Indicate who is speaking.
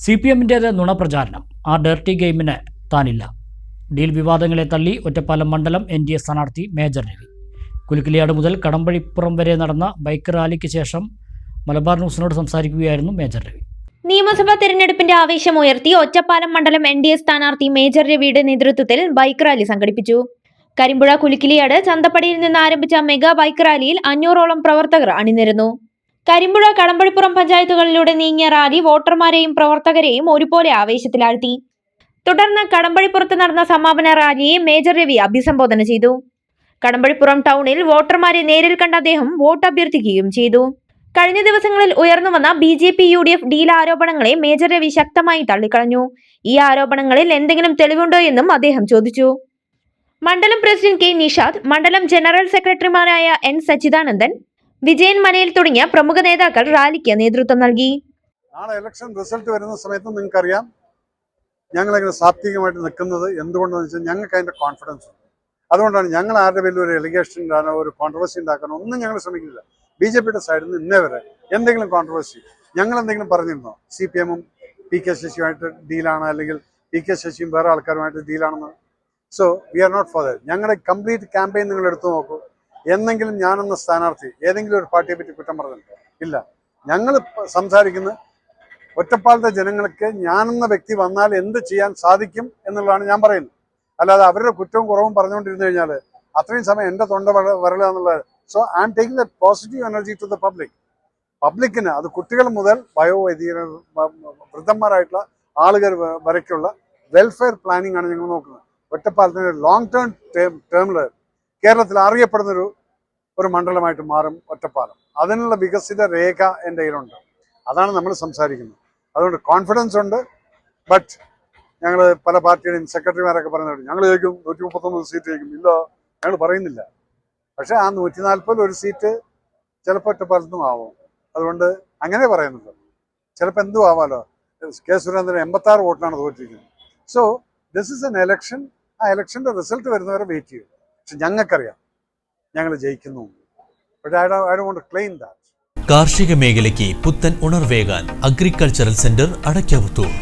Speaker 1: CPM-ന്റേത് നുണപ്രചാരണം. ആ dirty ഗെയിമിന് താനില്ല. Deal വിവാദങ്ങളെ തള്ളി ഒറ്റപ്പാലം മണ്ഡലം NDA സ്ഥാനാർത്ഥി മേജർ രവി. കുലുക്കിലിയാട് മുതൽ കടമ്പഴിപ്പുറം വരെ നടന്ന ബൈക്ക് റാലിക്ക് ശേഷം മലബാർ ന്യൂസിനോട് സംസാരിക്കുകയായിരുന്നു മേജർ രവി.
Speaker 2: നിയമസഭാ തെരഞ്ഞെടുപ്പിന്റെ ആവേശമുയർത്തി ഒറ്റപ്പാലം മണ്ഡലം NDA സ്ഥാനാർത്ഥി മേജർ രവിയുടെ നേതൃത്വത്തിൽ ബൈക്ക് റാലി സംഘടിപ്പിച്ചു. കരിമ്പുഴ കുലുക്കിലിയാട് ചന്തപ്പടിയിൽ നിന്ന് ആരംഭിച്ച മെഗാ ബൈക്ക് റാലിയിൽ 500ഓളം പ്രവർത്തകർ അണിനിരന്നു. കരിമ്പുഴ കടമ്പഴിപ്പുറം പഞ്ചായത്തുകളിലൂടെ നീങ്ങിയ റാലി വോട്ടർമാരെയും പ്രവർത്തകരെയും ഒരുപോലെ ആവേശത്തിലാഴ്ത്തി. തുടർന്ന് കടമ്പഴിപ്പുറത്ത് നടന്ന സമാപന റാലിയെ മേജർ രവി അഭിസംബോധന ചെയ്തു. കടമ്പഴിപ്പുറം ടൗണിൽ വോട്ടർമാരെ നേരിൽ കണ്ട അദ്ദേഹം വോട്ട് അഭ്യർത്ഥിക്കുകയും ചെയ്തു. കഴിഞ്ഞ ദിവസങ്ങളിൽ ഉയർന്നുവന്ന BJP-UDF ഡീൽ ആരോപണങ്ങളെ മേജർ രവി ശക്തമായി തള്ളിക്കളഞ്ഞു. ഈ ആരോപണങ്ങളിൽ എന്തെങ്കിലും തെളിവുണ്ടോ എന്നും അദ്ദേഹം ചോദിച്ചു. മണ്ഡലം പ്രസിഡന്റ് K. നിഷാദ്, മണ്ഡലം ജനറൽ സെക്രട്ടറിമാരായ N. സച്ചിദാനന്ദൻ, വിജയൻ മനയിൽ തുടങ്ങിയ പ്രമുഖ നേതാക്കൾ റാലിക്ക് നേതൃത്വം നൽകി.
Speaker 3: നാളെ ഇലക്ഷൻ റിസൾട്ട് വരുന്ന സമയത്ത് നിങ്ങൾക്കറിയാം ഞങ്ങളങ്ങനെ സാത്വികമായിട്ട് നിൽക്കുന്നത് എന്തുകൊണ്ടെന്ന് വെച്ചാൽ ഞങ്ങൾക്ക് അതിൻ്റെ കോൺഫിഡൻസ് ഉണ്ട്. അതുകൊണ്ടാണ് ഞങ്ങൾ ആരുടെ പേരിൽ ഒരു എലിഗേഷൻ ഉണ്ടാകാനോ ഒരു കോൺട്രവേഴ്സി ഉണ്ടാക്കാനോ ഒന്നും ഞങ്ങൾ ശ്രമിക്കില്ല. BJP-യുടെ സൈഡിൽ നിന്ന് ഇന്നേ വരെ എന്തെങ്കിലും കോൺട്രവേഴ്സി ഞങ്ങൾ എന്തെങ്കിലും പറഞ്ഞിരുന്നോ? CPM-ഉം PK ശശിയുമായിട്ട് ഡീലാണ്, അല്ലെങ്കിൽ PK ശശിയും വേറെ ആൾക്കാരുമായിട്ട് ഡീലാണെന്ന്? So we are not for that. ഞങ്ങളുടെ കംപ്ലീറ്റ് ക്യാമ്പയിൻ നിങ്ങൾ എടുത്തു നോക്കൂ. എന്നെങ്കിലും ഞാനെന്ന സ്ഥാനാർത്ഥി ഏതെങ്കിലും ഒരു പാർട്ടിയെ പറ്റി കുറ്റം പറഞ്ഞിട്ടുണ്ടോ? ഇല്ല. ഞങ്ങൾ സംസാരിക്കുന്ന ഒറ്റപ്പാലത്തെ ജനങ്ങൾക്ക് ഞാനെന്ന വ്യക്തി വന്നാൽ എന്ത് ചെയ്യാൻ സാധിക്കും എന്നുള്ളതാണ് ഞാൻ പറയുന്നത്. അല്ലാതെ അവരുടെ കുറ്റവും കുറവും പറഞ്ഞുകൊണ്ടിരുന്നു കഴിഞ്ഞാൽ അത്രയും സമയം എൻ്റെ തൊണ്ട വരളുക എന്നുള്ളത്. So I am taking the positive energy to the പബ്ലിക്കിന്. അത് കുട്ടികൾ മുതൽ വൃദ്ധന്മാരായിട്ടുള്ള ആളുകൾ വരയ്ക്കുള്ള വെൽഫെയർ പ്ലാനിംഗ് ആണ് ഞങ്ങൾ നോക്കുന്നത്. ഒറ്റപ്പാലത്തിന് ലോങ് ടേമിൽ കേരളത്തിൽ അറിയപ്പെടുന്നൊരു മണ്ഡലമായിട്ട് മാറും ഒറ്റപ്പാലം. അതിനുള്ള വികസിത രേഖ എൻ്റെ കയ്യിലുണ്ട്. അതാണ് നമ്മൾ സംസാരിക്കുന്നത്. അതുകൊണ്ട് കോൺഫിഡൻസ് ഉണ്ട്. ബട്ട് ഞങ്ങൾ പല പാർട്ടിയുടെയും സെക്രട്ടറിമാരൊക്കെ പറയുന്നുണ്ട് ഞങ്ങൾ ജയിക്കും, 139 സീറ്റ് ജയിക്കും. ഇല്ല, ഞങ്ങൾ പറയുന്നില്ല. പക്ഷേ ആ 140 ഒരു സീറ്റ് ചിലപ്പോൾ ഒറ്റപ്പാലത്തും ആവും. അതുകൊണ്ട് അങ്ങനെ പറയുന്നുണ്ട്. ചിലപ്പോൾ എന്തും ആവാമല്ലോ. K. സുരേന്ദ്രൻ 86 വോട്ടിനാണ് തോറ്റിരിക്കുന്നത്. So this is an election. ആ ഇലക്ഷൻ്റെ റിസൾട്ട് വരുന്നവരെ വെയിറ്റ് ചെയ്യും. പക്ഷെ ഞങ്ങൾക്കറിയാം ഞങ്ങൾ ജയിക്കുന്നു. But I don't want to claim that.
Speaker 4: കാർഷിക മേഖലയ്ക്ക് പുത്തൻ ഉണർവേകാൻ അഗ്രികൾച്ചറൽ സെന്റർ അടയ്ക്കാവുത്തൂർ.